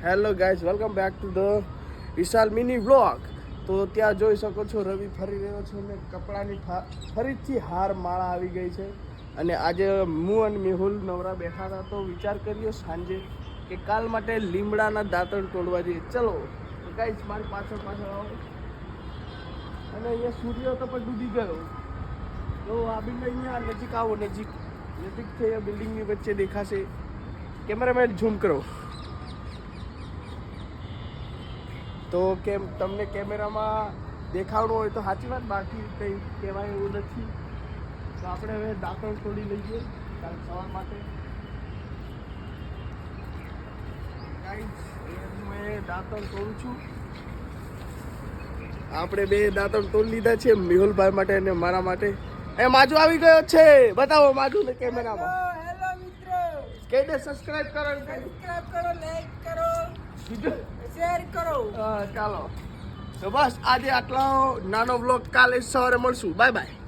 Hello guys, welcome back to the Vishal mini vlog. તો ત્યાં જોઈ શકો છો રવિ ફરી રહ્યો છે અને કપડાની ફરીથી હાર માળા આવી ગઈ છે. અને આજે હું અને મેહુલ નવરા બેઠા હતા તો વિચાર કર્યો સાંજે કે કાલ માટે લીમડાના દાંતણ તોડવા જઈએ. ચલો તો ગાઈઝ મારી પાછળ આવો. અને અહીંયા સૂર્ય તો પણ ડૂબી ગયો. તો આ બિલ્ડિંગ અહીંયા નજીક આવો, નજીકથી બિલ્ડિંગની વચ્ચે દેખાશે. કેમેરામેન ઝૂમ કરો. તો કેમ તમને કેમેરામાં દેખાડવું હોય તો સાચી વાત, બાકી કંઈ કહેવાય એવું નથી. તો આપણે હવે દાંતણ તોડી લઈએ કાલ સવાર માટે. મેં દાંતણ તોડું છું. આપણે બે દાંતણ તોડી લીધા છે, મેહુલભાઈ માટે અને મારા માટે. એ માજુ આવી ગયો છે, બતાવો માજુ ને કેમેરામાં. હેલો મિત્રો, કહીને સબસ્ક્રાઇબ કરો, લાઈક કરો, શેર કરો. ચાલો તો બસ આજે આટલો નાનો વ્લોગ, કાલે સવારે મળશું. Bye bye.